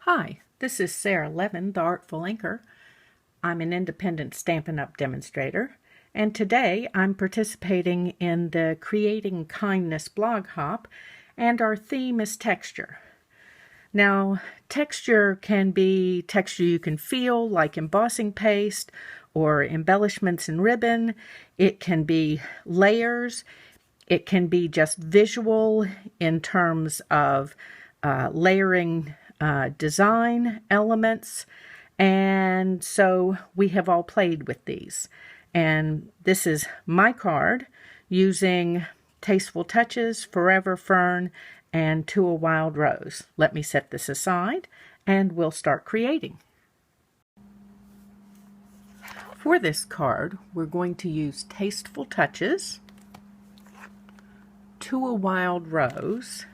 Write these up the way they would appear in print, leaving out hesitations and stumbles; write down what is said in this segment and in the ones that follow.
Hi, this is Sara Levin, the Artful Inker. I'm an independent Stampin' Up! Demonstrator, and today I'm participating in the Creating Kindness blog hop, and our theme is texture. Now, texture can be texture you can feel, like embossing paste or embellishments in ribbon. It can be layers. It can be just visual in terms of layering design elements, and so we have all played with these. And this is my card using Tasteful Touches Forever Fern and To a Wild Rose. Let me set this aside and we'll start creating. For this card, we're going to use Tasteful Touches, To a Wild Rose,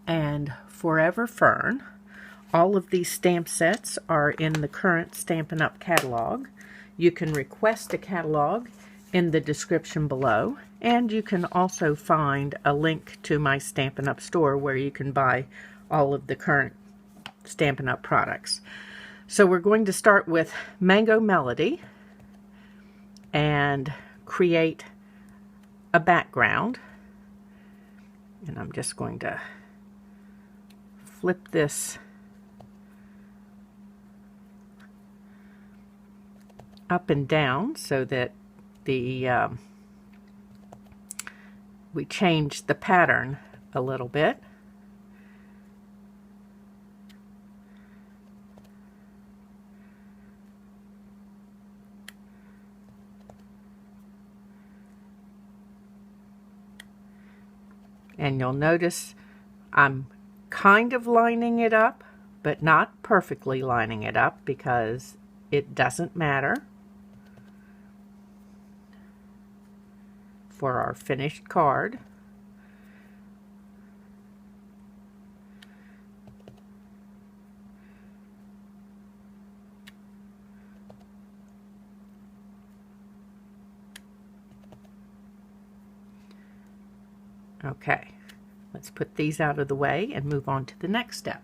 and Forever Fern. All of these stamp sets are in the current Stampin' Up! Catalog. You can request a catalog in the description below, and you can also find a link to my Stampin' Up! Store where you can buy all of the current Stampin' Up! Products. So we're going to start with Mango Melody and create a background. And I'm just going to flip this up and down so that the we change the pattern a little bit. And you'll notice I'm kind of lining it up, but not perfectly lining it up because it doesn't matter for our finished card. Okay, let's put these out of the way and move on to the next step.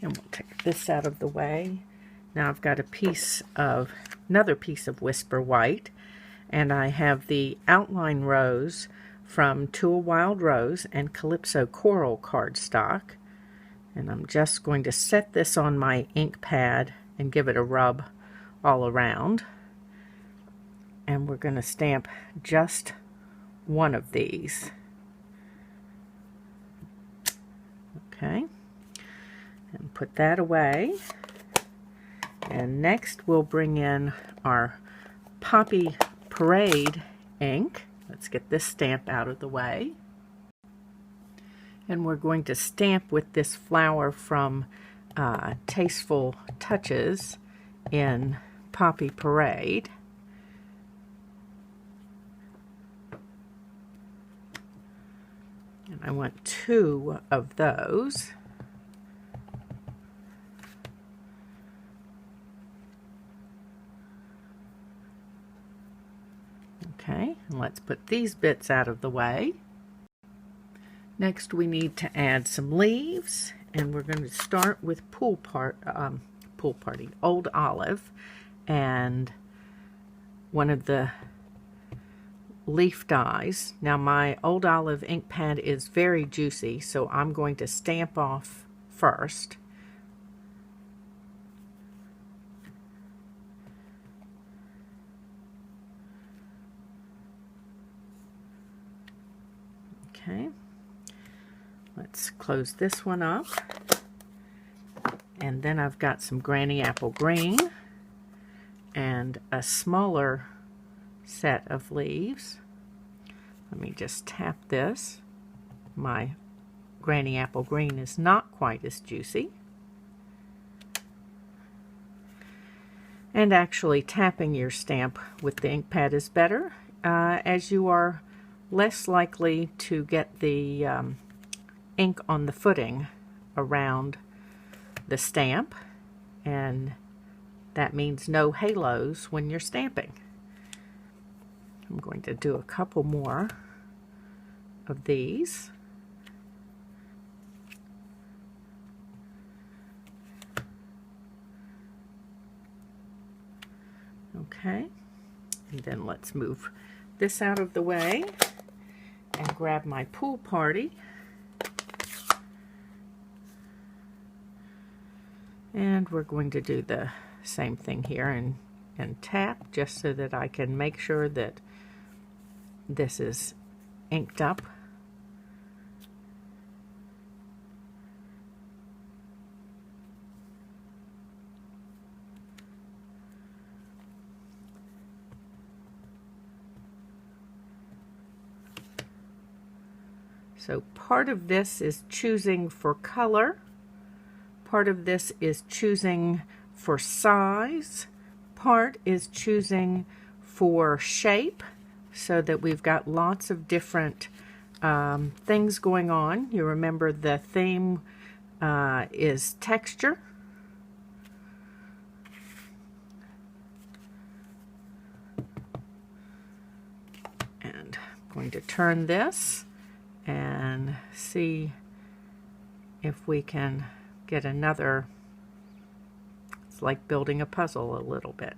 And we'll take this out of the way. Now I've got another piece of Whisper White, and I have the Outline Rose from To a Wild Rose and Calypso Coral cardstock. And I'm just going to set this on my ink pad and give it a rub all around. And we're going to stamp just one of these. Okay, and put that away. And next we'll bring in our Poppy Parade ink. Let's get this stamp out of the way. And we're going to stamp with this flower from Tasteful Touches in Poppy Parade. And I want 2 of those. Okay, and let's put these bits out of the way. Next we need to add some leaves, and we're going to start with Old Olive, and one of the leaf dies. Now my Old Olive ink pad is very juicy, so I'm going to stamp off first. Okay, let's close this one up. And then I've got some Granny Apple Green and a smaller set of leaves. Let me just tap this. My Granny Apple Green is not quite as juicy. And actually tapping your stamp with the ink pad is better, as you are less likely to get the ink on the footing around the stamp, and that means no halos when you're stamping. I'm going to do a couple more of these. Okay, and then let's move this out of the way and grab my pool party. And we're going to do the same thing here and tap just so that I can make sure that this is inked up. So part of this is choosing for color, part of this is choosing for size, part is choosing for shape, so that we've got lots of different things going on. You remember the theme is texture. And I'm going to turn this and see if we can get another. It's like building a puzzle a little bit.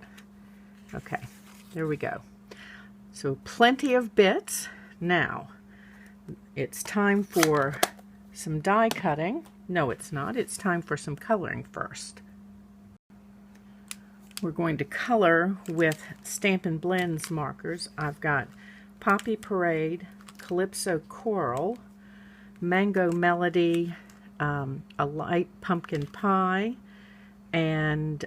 Okay, there we go. So plenty of bits. Now it's time for some die cutting. No, it's not. It's time for some coloring first. We're going to color with Stampin Blends markers. I've got Poppy Parade, Calypso Coral, Mango Melody, a light pumpkin pie, and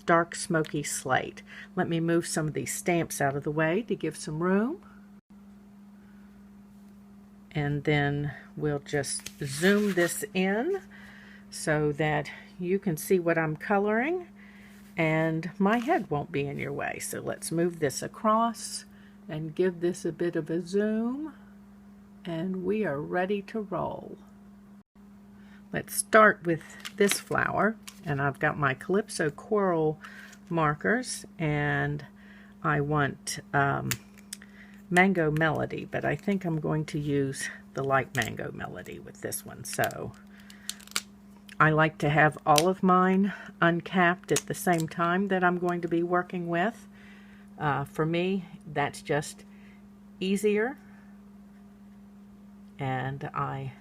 dark smoky slate. Let me move some of these stamps out of the way to give some room. And then we'll just zoom this in so that you can see what I'm coloring and my head won't be in your way. So let's move this across and give this a bit of a zoom, and we are ready to roll. Let's start with this flower, and I've got my Calypso Coral markers, and I want Mango Melody, but I think I'm going to use the light Mango Melody with this one. So I like to have all of mine uncapped at the same time that I'm going to be working with. For me, that's just easier, and I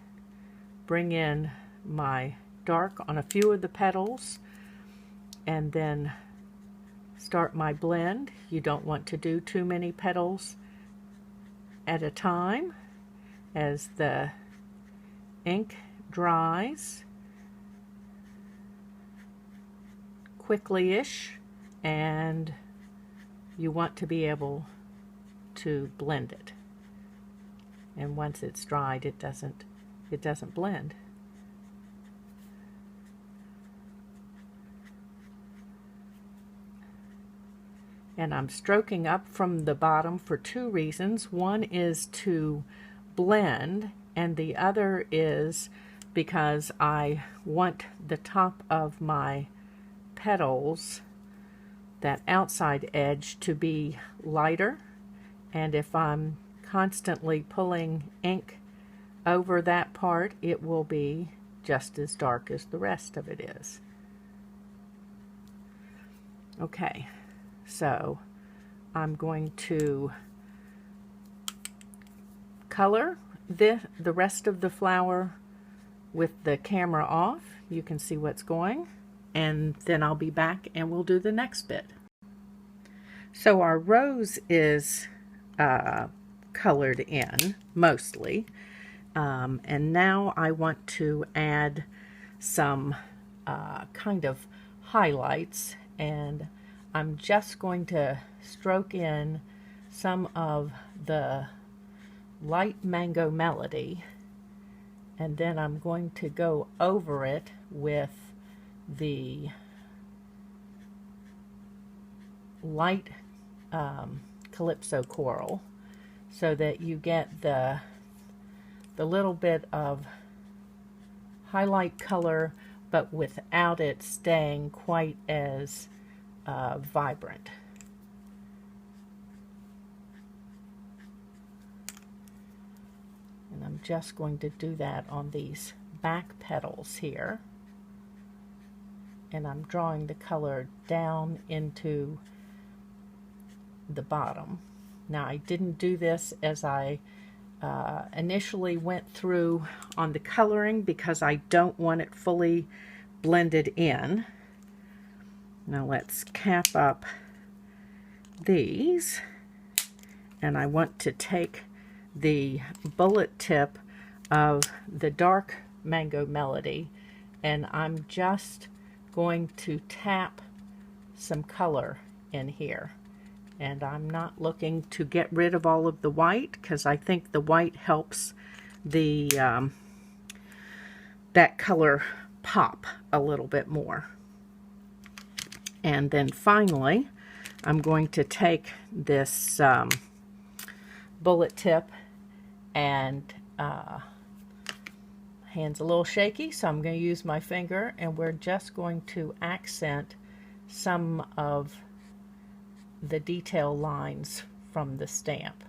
bring in my dark on a few of the petals and then start my blend. You don't want to do too many petals at a time. As the ink dries quickly-ish, and you want to be able to blend it. And once it's dried, it doesn't blend. And I'm stroking up from the bottom for two reasons. One is to blend, and the other is because I want the top of my petals, that outside edge, to be lighter, and if I'm constantly pulling ink over that part, it will be just as dark as the rest of it is. Okay, so I'm going to color the rest of the flower with the camera off. You can see what's going, and then I'll be back and we'll do the next bit. So our rose is colored in mostly, and now I want to add some kind of highlights, and I'm just going to stroke in some of the light Mango Melody, and then I'm going to go over it with the light Calypso Coral, so that you get the little bit of highlight color, but without it staying quite as vibrant. And I'm just going to do that on these back petals here. And I'm drawing the color down into the bottom. Now I didn't do this as I initially went through on the coloring because I don't want it fully blended in. Now let's cap up these, and I want to take the bullet tip of the dark Mango Melody, and I'm just going to tap some color in here. And I'm not looking to get rid of all of the white because I think the white helps the that color pop a little bit more. And then finally, I'm going to take this bullet tip, and hand's a little shaky, so I'm going to use my finger, and we're just going to accent some of the detail lines from the stamp.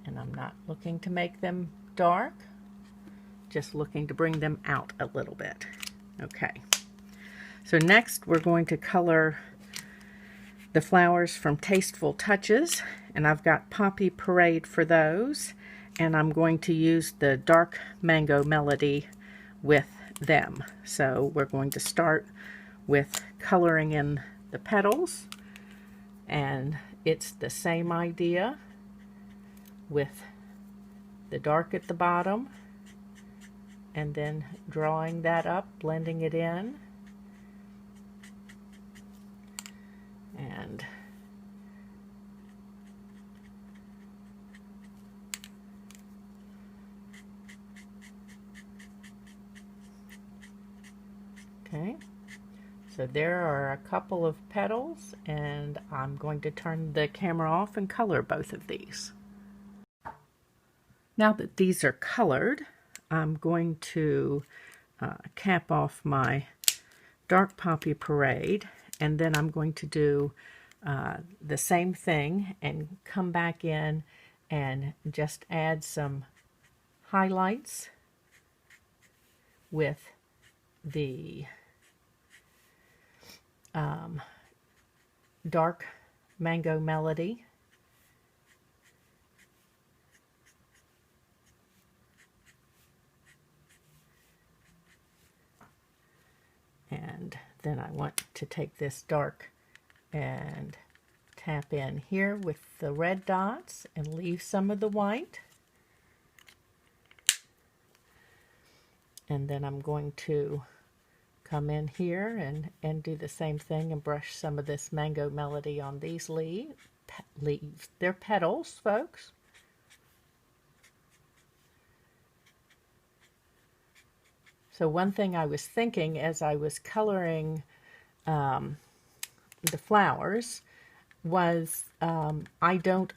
And I'm not looking to make them dark, just looking to bring them out a little bit. Okay, so next we're going to color the flowers from Tasteful Touches, and I've got Poppy Parade for those, and I'm going to use the dark Mango Melody with them. So we're going to start with coloring in the petals, and it's the same idea with the dark at the bottom, and then drawing that up, blending it in, and okay, so there are a couple of petals, and I'm going to turn the camera off and color both of these. Now that these are colored, I'm going to cap off my dark Poppy Parade, and then I'm going to do the same thing and come back in and just add some highlights with the dark Mango Melody. And then I want to take this dark and tap in here with the red dots and leave some of the white. And then I'm going to come in here and do the same thing and brush some of this Mango Melody on these leaves. They're petals, folks. So one thing I was thinking as I was coloring the flowers was I don't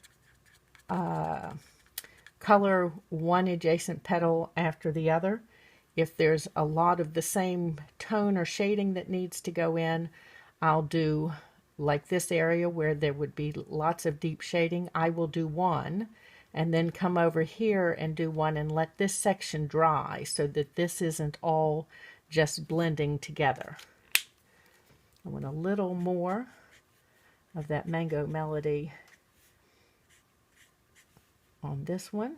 color one adjacent petal after the other. If there's a lot of the same tone or shading that needs to go in, I'll do like this area where there would be lots of deep shading. I will do one and then come over here and do one and let this section dry so that this isn't all just blending together. I want a little more of that Mango Melody on this one.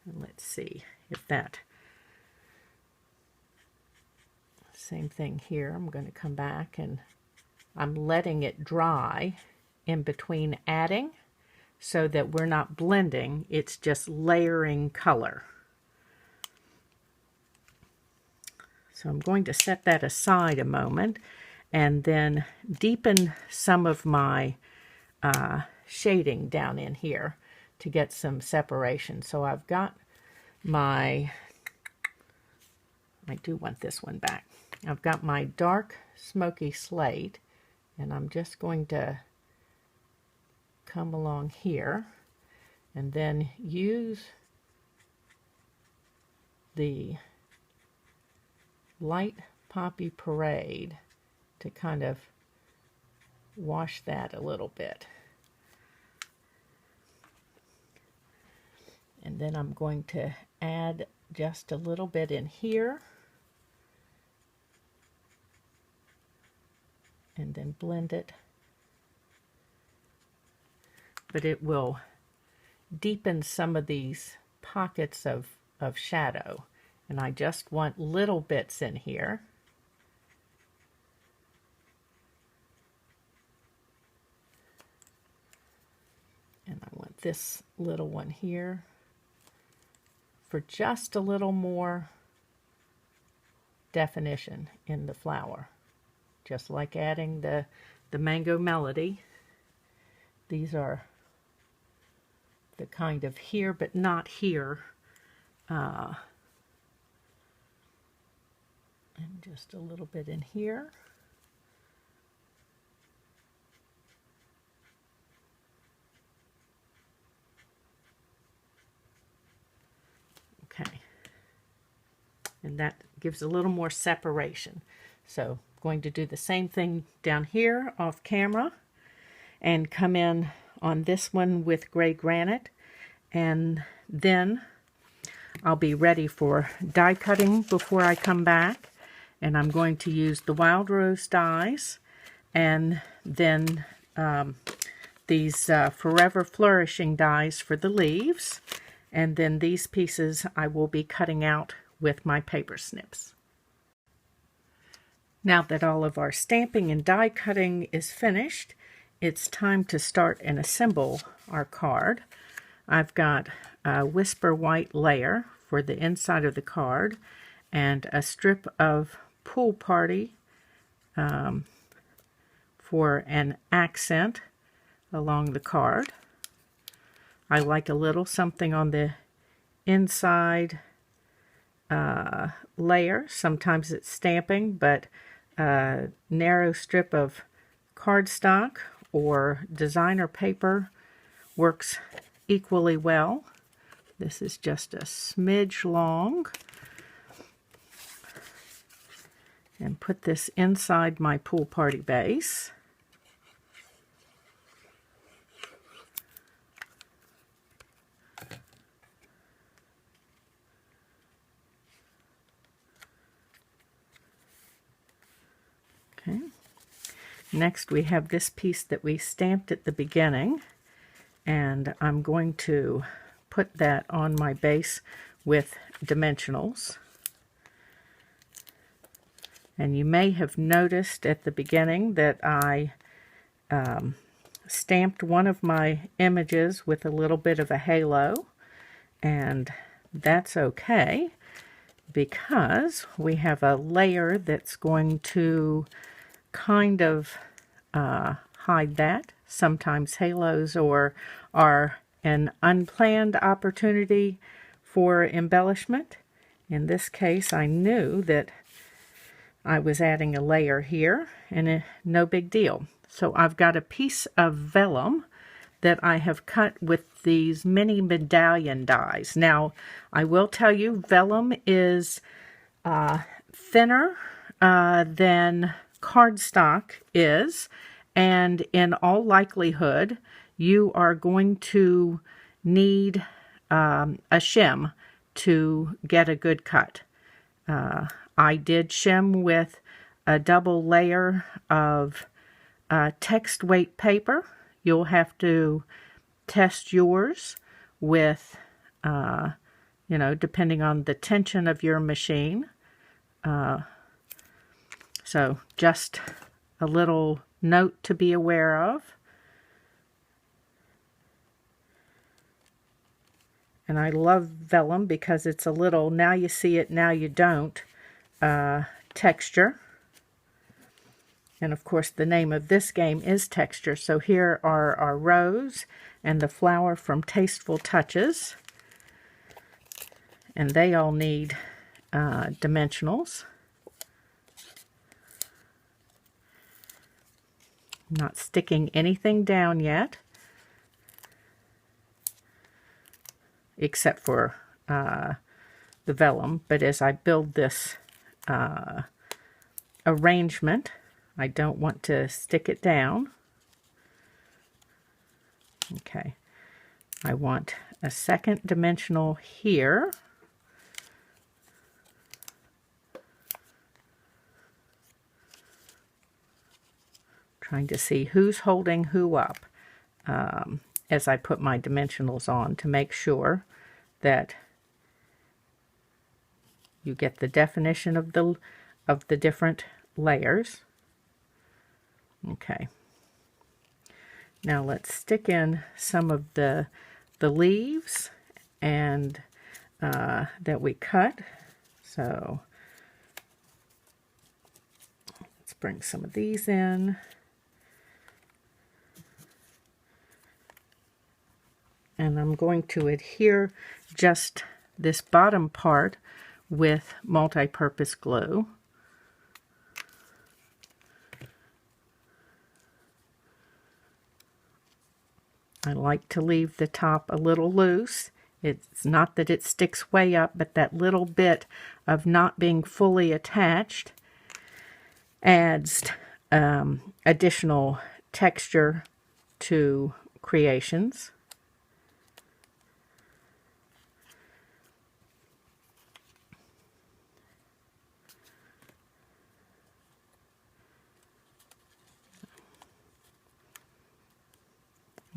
And let's see if that, same thing here. I'm going to come back and I'm letting it dry in between adding so that we're not blending, it's just layering color. So I'm going to set that aside a moment and then deepen some of my shading down in here to get some separation. So I've got my, I do want this one back. I've got my dark smoky slate, and I'm just going to come along here and then use the light Poppy Parade to kind of wash that a little bit. And then I'm going to add just a little bit in here. And then blend it. But it will deepen some of these pockets of shadow. And I just want little bits in here. And I want this little one here for just a little more definition in the flower. Just like adding the Mango Melody. These are the kind of here but not here. And just a little bit in here. Okay. And that gives a little more separation. So I'm going to do the same thing down here off camera and come in on this one with gray granite, and then I'll be ready for die cutting before I come back. And I'm going to use the Wild Rose dies and then these Forever Flourishing dies for the leaves, and then these pieces I will be cutting out with my paper snips. Now that all of our stamping and die cutting is finished, it's time to start and assemble our card. I've got a Whisper White layer for the inside of the card and a strip of Pool Party for an accent along the card. I like a little something on the inside layer. Sometimes it's stamping, but a narrow strip of cardstock or designer paper works equally well. This is just a smidge long. And put this inside my Pool Party base. Okay. Next we have this piece that we stamped at the beginning, and I'm going to put that on my base with dimensionals. And you may have noticed at the beginning that I stamped one of my images with a little bit of a halo, and that's okay because we have a layer that's going to kind of hide that. Sometimes halos are an unplanned opportunity for embellishment. In this case, I knew that I was adding a layer here, and no big deal. So I've got a piece of vellum that I have cut with these mini medallion dies. Now, I will tell you, vellum is thinner than cardstock is, and in all likelihood, you are going to need a shim to get a good cut. I did shim with a double layer of text weight paper. You'll have to test yours with, depending on the tension of your machine. So just a little note to be aware of. And I love vellum because it's a little, now you see it, now you don't, texture. And of course the name of this game is texture. So here are our rose and the flower from Tasteful Touches. And they all need dimensionals. I'm not sticking anything down yet, except for the vellum. But as I build this arrangement. I don't want to stick it down. Okay, I want a second dimensional here. Trying to see who's holding who up as I put my dimensionals on to make sure that you get the definition of the different layers. Okay. Now let's stick in some of the leaves and that we cut. So let's bring some of these in. And I'm going to adhere just this bottom part with multi-purpose glue. I like to leave the top a little loose. It's not that it sticks way up, but that little bit of not being fully attached adds additional texture to creations.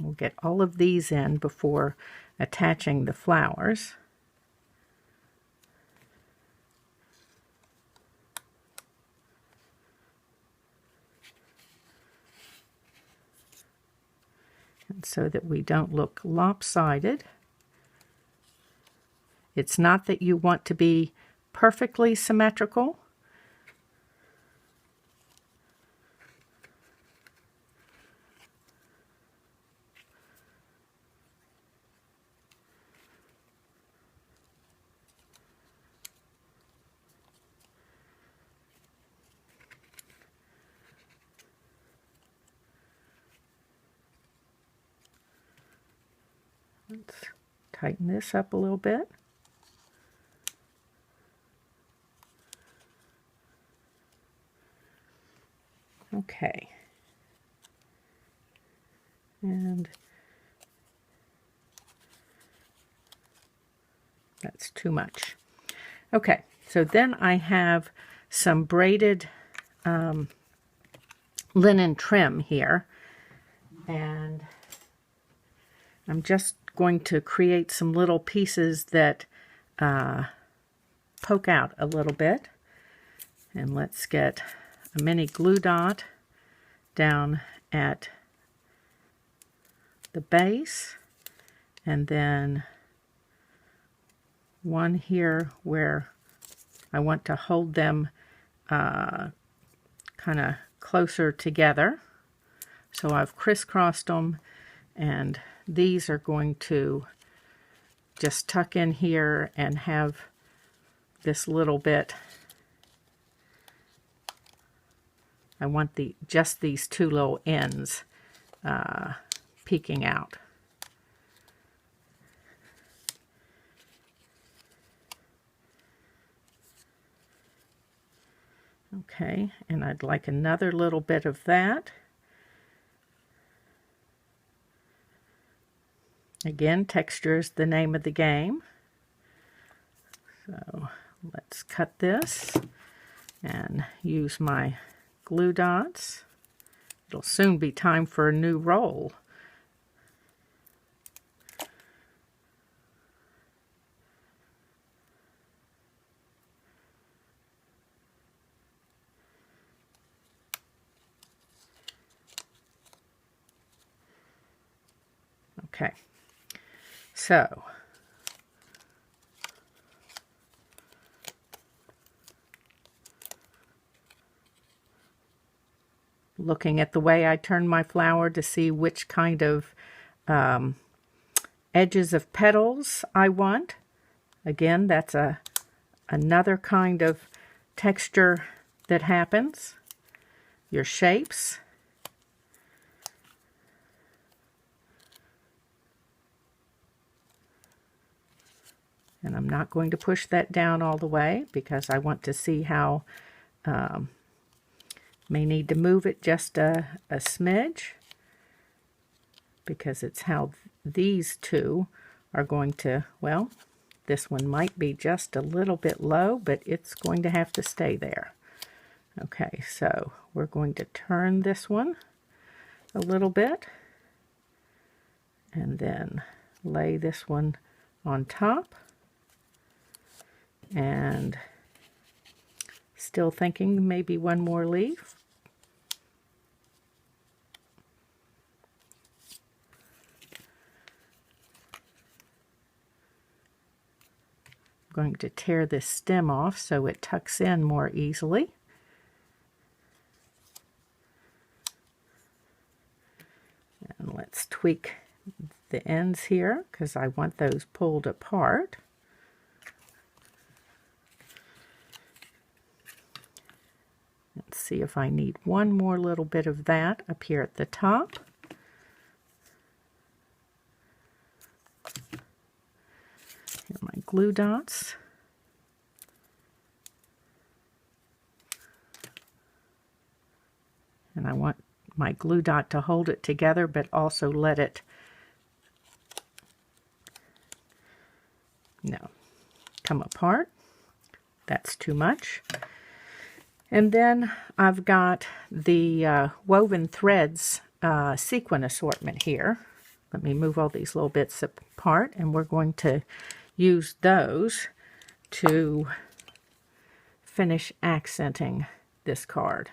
We'll get all of these in before attaching the flowers. And so that we don't look lopsided. It's not that you want to be perfectly symmetrical. Let's tighten this up a little bit. Okay. And that's too much. Okay, so then I have some braided linen trim here, and I'm just going to create some little pieces that poke out a little bit. And let's get a mini glue dot down at the base, and then one here where I want to hold them kind of closer together. So I've crisscrossed them, and these are going to just tuck in here and have this little bit. I want just these two little ends peeking out. Okay, and I'd like another little bit of that. Again, texture is the name of the game. So let's cut this and use my glue dots. It'll soon be time for a new roll. Okay, so looking at the way I turn my flower to see which kind of edges of petals I want. Again, that's another kind of texture that happens. Your shapes. And I'm not going to push that down all the way because I want to see how May need to move it just a smidge, because it's how these two are going to, well, this one might be just a little bit low, but it's going to have to stay there. Okay, so we're going to turn this one a little bit and then lay this one on top. And still thinking maybe one more leaf. I'm going to tear this stem off so it tucks in more easily. And let's tweak the ends here because I want those pulled apart. Let's see if I need one more little bit of that up here at the top. Here are my glue dots. And I want my glue dot to hold it together, but also let it, come apart. That's too much. And then I've got the woven threads sequin assortment here. Let me move all these little bits apart, and we're going to use those to finish accenting this card.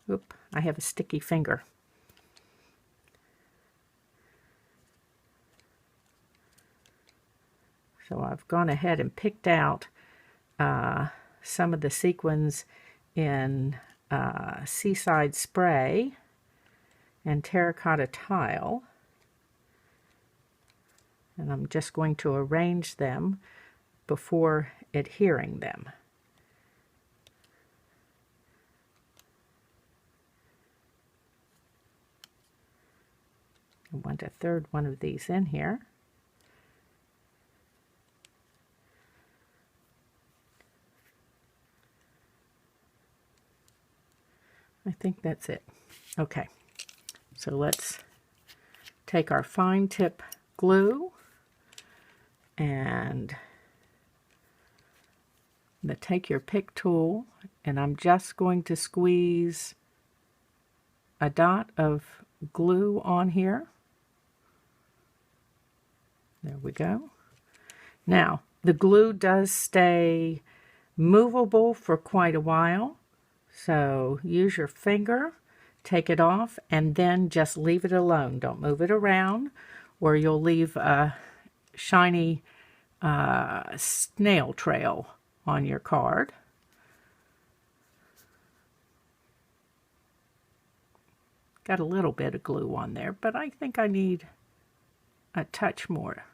Oop, I have a sticky finger. So I've gone ahead and picked out some of the sequins in Seaside Spray and Terracotta Tile. And I'm just going to arrange them before adhering them. I want a third one of these in here. I think that's it. Okay, so let's take our fine tip glue and take your pick tool, and I'm just going to squeeze a dot of glue on here. There we go. Now, the glue does stay movable for quite a while, so use your finger, take it off, and then just leave it alone. Don't move it around, or you'll leave a shiny snail trail on your card. Got a little bit of glue on there, but I think I need a touch more.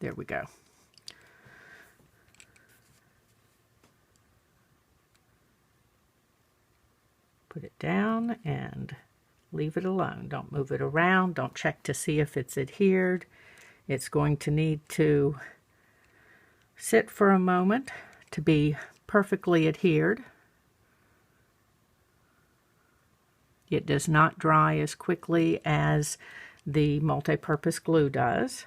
There we go. Put it down and leave it alone. Don't move it around. Don't check to see if it's adhered. It's going to need to sit for a moment to be perfectly adhered. It does not dry as quickly as the multi-purpose glue does.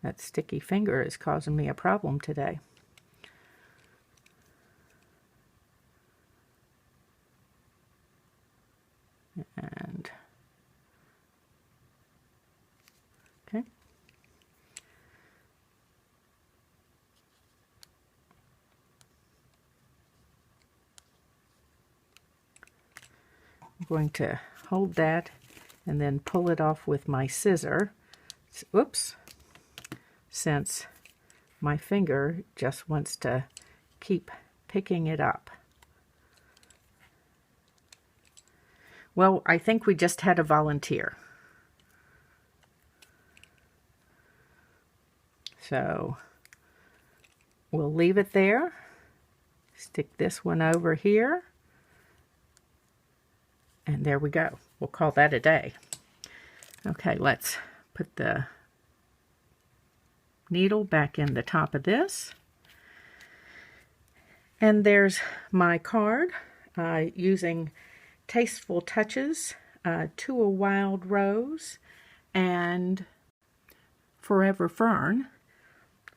That sticky finger is causing me a problem today. And okay. I'm going to hold that and then pull it off with my scissor. Oops. Since my finger just wants to keep picking it up. Well, I think we just had a volunteer. So we'll leave it there. Stick this one over here. And there we go. We'll call that a day. Okay, let's put the needle back in the top of this. And there's my card using Tasteful Touches, To a Wild Rose, and Forever Fern.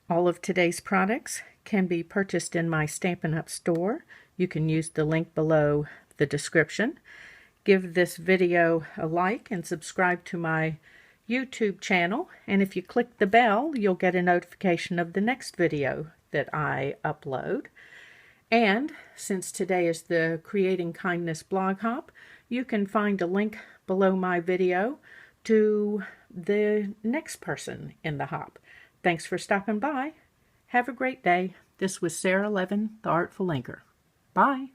All of today's products can be purchased in my Stampin' Up store. You can use the link below the description. Give this video a like and subscribe to my YouTube channel. And if you click the bell, you'll get a notification of the next video that I upload. And since today is the Creating Kindness blog hop, you can find a link below my video to the next person in the hop. Thanks for stopping by. Have a great day. This was Sara Levin, the Artful Inker. Bye.